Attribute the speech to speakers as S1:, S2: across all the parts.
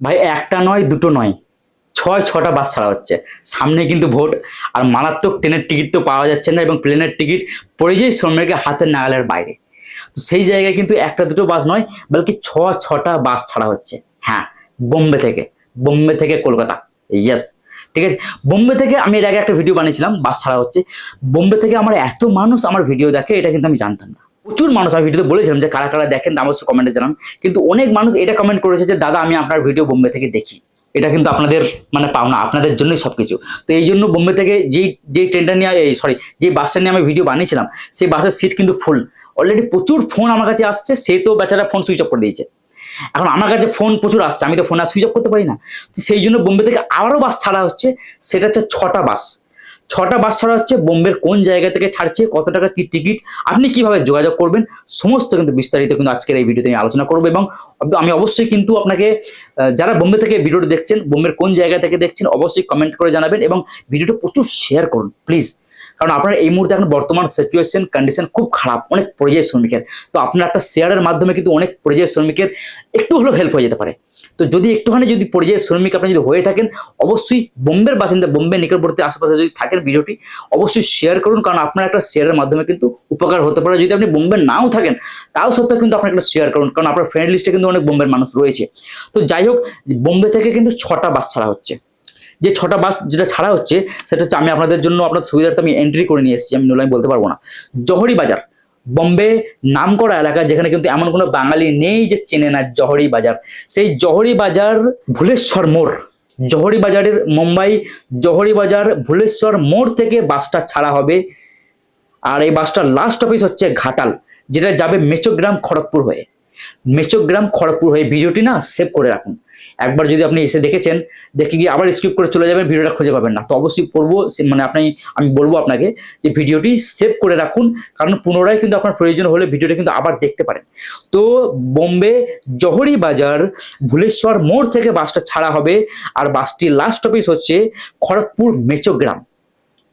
S1: ভাই একটা নয় দুটো নয়, ছটা বাস ছাড়া হচ্ছে। সামনে কিন্তু ভোট, আর মারাত্মক ট্রেনের টিকিট তো পাওয়া যাচ্ছে না, এবং প্লেনের টিকিট পরিযায়ী শ্রমিকের হাতের নাগালের বাইরে। তো সেই জায়গায় কিন্তু একটা দুটো বাস নয়, বলকি ছটা বাস ছাড়া হচ্ছে। হ্যাঁ, বোম্বে থেকে, বোম্বে থেকে কলকাতা। ইয়েস, ঠিক আছে। বোম্বে থেকে আমি এর আগে একটা ভিডিও বানিয়েছিলাম, বাস ছাড়া হচ্ছে। বোম্বে থেকে আমার এত মানুষ আমার ভিডিও দেখে, এটা কিন্তু আমি জানতাম না। প্রচুর মানুষ, আমি ভিডিওতে বলেছিলাম যে কারা কারা দেখেন অবশ্যই কমেন্টে জানান। কিন্তু অনেক মানুষ এটা কমেন্ট করেছে যে দাদা আমি আপনার ভিডিও বোম্বে থেকে দেখি। এটা কিন্তু আপনাদের মানে পাওনা, আপনাদের জন্যই সবকিছু। তো এই জন্য বোম্বে থেকে যেই ট্রেনটা নিয়ে, সরি, যে বাসটা নিয়ে আমি ভিডিও বানিয়েছিলাম, সেই বাসের সিট কিন্তু ফুল। অলরেডি প্রচুর ফোন আমার কাছে আসছে, সে তো বেচারা ফোন সুইচ অফ করে দিয়েছে। এখন আমার কাছে ফোন প্রচুর আসছে, আমি তো ফোন আর সুইচ অফ করতে পারি না। তো সেই জন্য বোম্বে থেকে আবারও বাস ছাড়া হচ্ছে। সেটা হচ্ছে ছটা বাস ছাড়া হচ্ছে। বোম্বের কোন জায়গা থেকে ছাড়ছে, কত টাকা কি টিকিট, আপনি কিভাবে যোগাযোগ করবেন, সমস্ত কিন্তু বিস্তারিত কিন্তু আজকের এই ভিডিওতে আমি আলোচনা করবো। এবং আমি অবশ্যই কিন্তু আপনাকে, যারা বোম্বে থেকে ভিডিওটি দেখছেন, বোম্বের কোন জায়গা থেকে দেখছেন, অবশ্যই কমেন্ট করে জানাবেন এবং ভিডিওটা প্রচুর শেয়ার করুন প্লিজ। কারণ আপনার এই মুহূর্তে এখন বর্তমান সিচুয়েশন কন্ডিশন খুব খারাপ অনেক পরিযায়ী শ্রমিকের। তো আপনার একটা শেয়ারের মাধ্যমে কিন্তু অনেক পরিযায়ী শ্রমিকের একটু হলেও হেল্প হয়ে যেতে পারে। তো যদি একটুখানি যদি পরিযায়ী শ্রমিক আপনি যদি হয়ে থাকেন, অবশ্যই বোম্বের বাসিন্দা, বোম্বে নিকটবর্তী আশেপাশে যদি থাকেন, ভিডিওটি অবশ্যই শেয়ার করুন। কারণ আপনার একটা শেয়ারের মাধ্যমে কিন্তু উপকার হতে পারে। যদি আপনি বোম্বে নাও থাকেন, তাও সত্ত্বেও কিন্তু আপনার একটা শেয়ার করুন, কারণ আপনার ফ্রেন্ড লিস্টে কিন্তু অনেক বোম্বের মানুষ রয়েছে। তো যাই হোক, বোম্বে থেকে কিন্তু ছটা বাস ছাড়া হচ্ছে। যে ছটা বাস যেটা ছাড়া হচ্ছে, সেটা হচ্ছে, আমি আপনাদের জন্য আপনার সুবিধার্থে আমি এন্ট্রি করে নিয়ে এসেছি, আমি নোলাই বলতে পারবো না। জহরি বাজার, বম্বে নামকরা এলাকা, যেখানে কিন্তু এমন কোনো বাঙালি নেই যে চেনে না জহরি বাজার। সেই জহরি বাজার ভুলেশ্বর মোড়, জহরি বাজারের মুম্বাই জহরি বাজার ভুলেশ্বর মোড় থেকে বাসটা ছাড়া হবে। আর এই বাসটার লাস্ট অফিস হচ্ছে ঘাটাল, যেটা যাবে মেচোগ্রাম খড়গপুর হয়ে। মেচোগ্রাম খড়গপুর হয়ে। ভিডিওটি না সেভ করে রাখুন। একবার যদি আপনি এসে দেখেছেন, দেখে গিয়ে আবার স্কিপ করে চলে যাবেন, ভিডিওটা খুঁজে পাবেন না। তো অবশ্যই পড়বো, মানে আমি বলবো আপনাকে যে ভিডিওটি সেভ করে রাখুন, কারণ পুনরায় কিন্তু আপনার প্রয়োজন হলে ভিডিওটা কিন্তু আবার দেখতে পারেন। তো বোম্বে জহরি বাজার ভুলেশ্বর মোড় থেকে বাসটা ছাড়া হবে। আর বাসটির লাস্ট অফিস হচ্ছে খড়গপুর মেচোগ্রাম।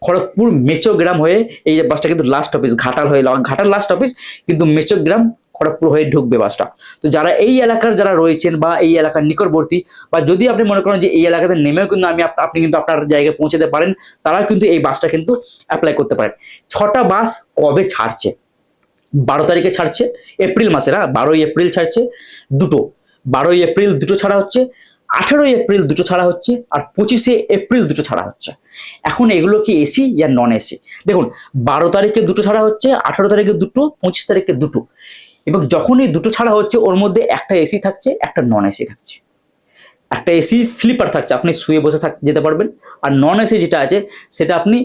S1: খড়গপুর মেচোগ্রাম হয়ে এই যে বাসটা কিন্তু লাস্ট অফিস ঘাটাল হয়ে, ঘাটাল লাস্ট অফিস, কিন্তু মেচোগ্রাম খড়গপুর হয়ে ঢুকবে বাসটা। তো যারা এই এলাকার যারা রয়েছেন বা এই এলাকার নিকটবর্তী, বা যদি আপনি মনে করেন যে এই এলাকাতে নেমেও কিন্তু আপনি কিন্তু আপনার জায়গায় পৌঁছাতে পারেন, তারা কিন্তু এই বাসটা কিন্তু অ্যাপ্লাই করতে পারেন। ছটা বাস কবে ছাড়ছে? 12 তারিখে ছাড়ছে এপ্রিল মাসের, 12ই এপ্রিল ছাড়ছে দুটো। 12ই এপ্রিল দুটো ছাড়া হচ্ছে, 18ই এপ্রিল দুটো ছাড়া হচ্ছে, আর 25শে এপ্রিল দুটো ছাড়া হচ্ছে। এখন এগুলো কি এসি ইয়া নন এসি? দেখুন, 12 তারিখে দুটো ছাড়া হচ্ছে, 18 তারিখে দুটো, 25 তারিখে দুটো। এবং যখনই দুটো ছাড়া হচ্ছে, ওর মধ্যে একটা এসি থাকছে, একটা নন এসি থাকছে। একটা এসি স্লিপার থাকছে, আপনি শুয়ে বসে যেতে পারবেন। আর নন এসি যেটা আছে, সেটা আপনি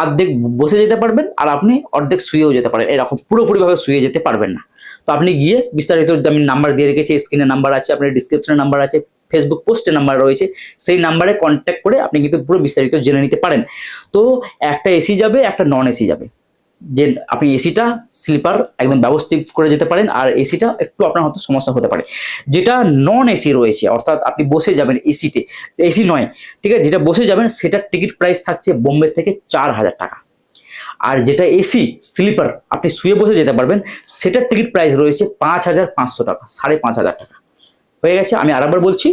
S1: অর্ধেক বসে যেতে পারবেন, আর আপনি অর্ধেক শুয়েও যেতে পারেন। এরকম পুরোপুরিভাবে শুয়ে যেতে পারবেন না। তো আপনি গিয়ে বিস্তারিত, আমি নাম্বার দিয়ে রেখেছি, স্ক্রিনে নাম্বার আছে, আপনার ডিসক্রিপশনে নাম্বার আছে, ফেসবুক পোস্টে নাম্বার রয়েছে, সেই নাম্বারে কন্ট্যাক্ট করে আপনি কিন্তু পুরো বিস্তারিত জেনে নিতে পারেন। তো একটা এসি যাবে, একটা নন এসি যাবে। যে আপনি এসিটা স্লিপার একদম ব্যবস্থিত করে যেতে পারেন, আর এসিটা একটু আপনার হয়তো সমস্যা হতে পারে। যেটা নন এসি রয়েছে, অর্থাৎ আপনি বসে যাবেন এসিতে, এসি নয়, ঠিক আছে, যেটা বসে যাবেন, সেটার টিকিট প্রাইস থাকছে বোম্বে থেকে 4000 টাকা। আর যেটা এসি স্লিপার, আপনি শুয়ে বসে যেতে পারবেন, সেটার টিকিট প্রাইস রয়েছে 5500 টাকা, 5500 টাকা হয়ে গেছে। আমি আরেকবার বলছি,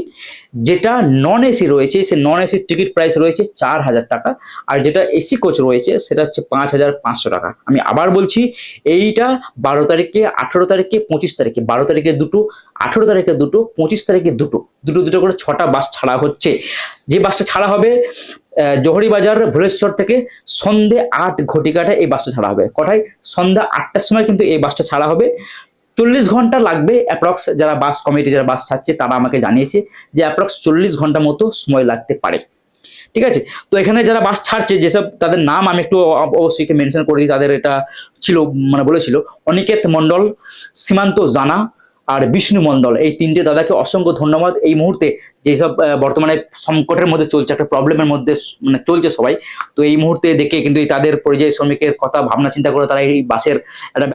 S1: যেটা নন এসি রয়েছে, সে নন এসির টিকিট প্রাইস রয়েছে 4000 টাকা, আর যেটা এসি কোচ রয়েছে সেটা হচ্ছে 5500 টাকা। আমি আবার বলছি, এইটা 12 তারিখে, 18 তারিখে, 25 তারিখে, 12 তারিখে দুটো, 18 তারিখে দুটো, 25 তারিখে দুটো, দুটো করে ছটা বাস ছাড়া হচ্ছে। যে বাসটা ছাড়া হবে, জহরি বাজার ভুলেশ্বর থেকে সন্ধে 8 ঘটিকাটা এই বাসটা ছাড়া হবে। কটায়? সন্ধ্যা 8টার সময় কিন্তু এই বাসটা ছাড়া হবে। 40 ঘন্টা লাগবে অ্যাপ্রক্স। যারা বাস কমিটি যারা বাস ছাড়ছে, তারা আমাকে জানিয়েছে যে অ্যাপ্রক্স 40 ঘন্টা মতো সময় লাগতে পারে। ঠিক আছে। তো এখানে যারা বাস ছাড়ছে, যেসব তাদের নাম আমি একটু অবশ্যই মেনশন করে দিই, তাদের এটা ছিল, মানে বলেছিল, অনিকেত মন্ডল, সীমান্ত জানা আর বিষ্ণু মন্ডল। এই তিনটে দাদাকে অসংখ্য ধন্যবাদ। এই মুহূর্তে যেসব বর্তমানে সংকটের মধ্যে চলছে, একটা প্রবলেমের মধ্যে মানে চলছে সবাই, তো এই মুহূর্তে দেখে কিন্তু তাদের পরিযায়ী শ্রমিকের কথা ভাবনা চিন্তা করে তারা এই বাসের একটা